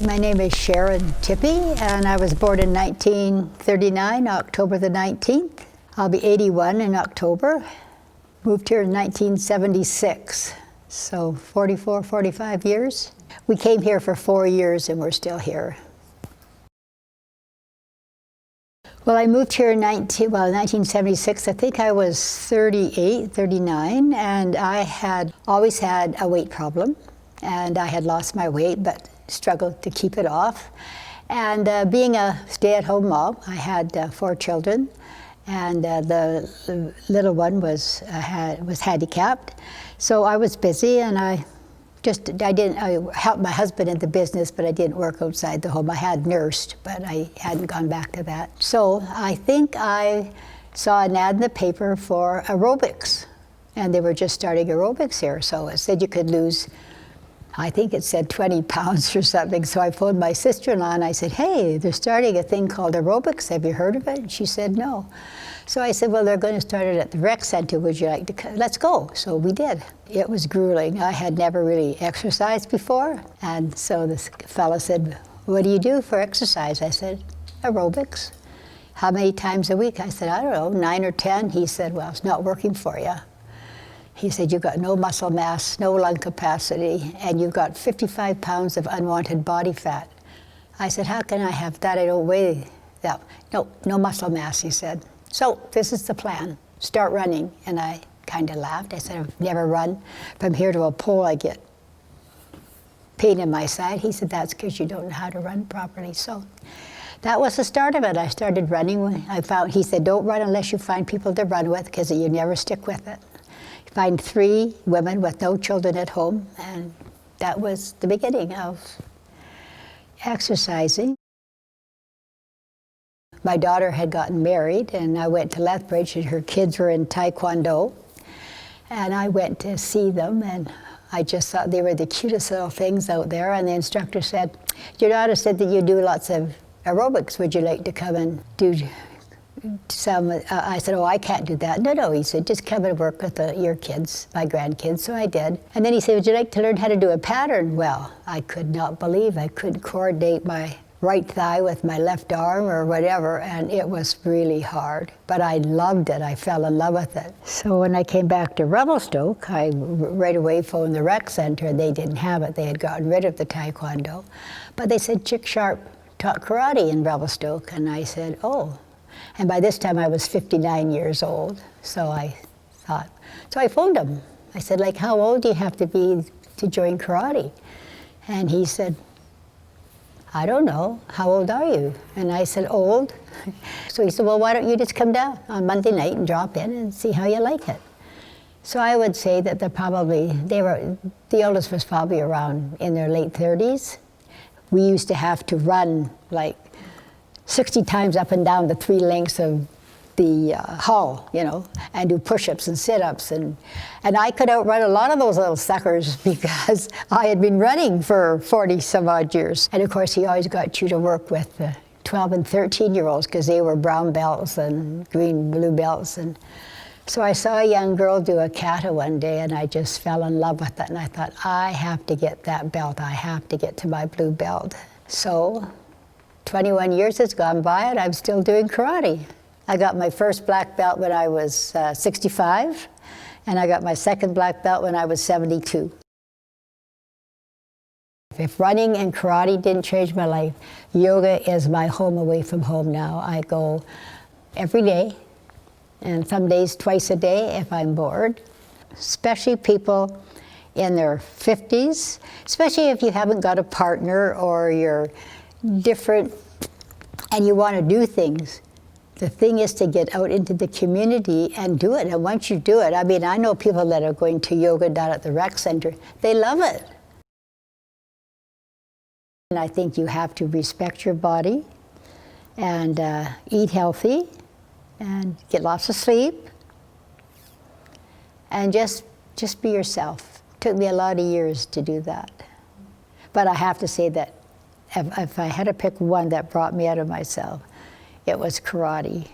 My name is Sharon Tippe, and I was born in 1939, October the 19th. I'll be 81 in October. Moved here in 1976, so 45 years. We came here for 4 years and we're still here. Well, I moved here in 1976. I think I was 38, 39, and I had always had a weight problem. And I had lost my weight, but struggled to keep it off. And being a stay-at-home mom, I had 4 children, and the little one was handicapped. So I was busy, and I helped my husband in the business, but I didn't work outside the home. I had nursed, but I hadn't gone back to that. So I think I saw an ad in the paper for aerobics, and they were just starting aerobics here. So it said you could lose, I think it said 20 pounds or something. So I phoned my sister-in-law and I said, hey, they're starting a thing called aerobics. Have you heard of it? And she said, no. So I said, well, they're going to start it at the rec center. Would you like to come? Let's go. So we did. It was grueling. I had never really exercised before. And so this fellow said, what do you do for exercise? I said, aerobics. How many times a week? I said, I don't know, 9 or 10. He said, well, it's not working for you. He said, you've got no muscle mass, no lung capacity, and you've got 55 pounds of unwanted body fat. I said, how can I have that? I don't weigh that. No muscle mass, he said. So this is the plan. Start running. And I kind of laughed. I said, I've never run. From here to a pole, I get pain in my side. He said, that's because you don't know how to run properly. So that was the start of it. I started running. He said, don't run unless you find people to run with, because you never stick with it. Find 3 women with no children at home, and that was the beginning of exercising. My daughter had gotten married, and I went to Lethbridge, and her kids were in Taekwondo, and I went to see them, and I just thought they were the cutest little things out there, and the instructor said, your daughter said that you do lots of aerobics. Would you like to come and do some? I said, oh, I can't do that. No, he said, just come and work with your kids, my grandkids. So I did. And then he said, would you like to learn how to do a pattern? Well, I could not believe I couldn't coordinate my right thigh with my left arm or whatever, and it was really hard. But I loved it. I fell in love with it. So when I came back to Revelstoke, I right away phoned the rec center, and they didn't have it. They had gotten rid of the Taekwondo. But they said Chick Sharp taught karate in Revelstoke, and I said, oh. And by this time I was 59 years old, so I thought. So I phoned him. I said, like, how old do you have to be to join karate? And he said, I don't know. How old are you? And I said, old. So he said, well, why don't you just come down on Monday night and drop in and see how you like it? So I would say that the oldest was probably around in their late 30s. We used to have to run like 60 times up and down the 3 lengths of the hall, and do push-ups and sit-ups. And I could outrun a lot of those little suckers because I had been running for 40-some-odd years. And of course, he always got you to work with the 12 and 13-year-olds because they were brown belts and green, blue belts. And so I saw a young girl do a kata one day, and I just fell in love with it. And I thought, I have to get that belt. I have to get to my blue belt. So 21 years has gone by, and I'm still doing karate. I got my first black belt when I was 65, and I got my second black belt when I was 72. If running and karate didn't change my life, yoga is my home away from home now. I go every day, and some days twice a day if I'm bored. Especially people in their 50s, especially if you haven't got a partner or you're different and you want to do things. The thing is to get out into the community and do it. And once you do it, I mean, I know people that are going to yoga down at the rec center. They love it. And I think you have to respect your body and eat healthy and get lots of sleep and just be yourself. It took me a lot of years to do that. But I have to say that if I had to pick one that brought me out of myself, it was karate.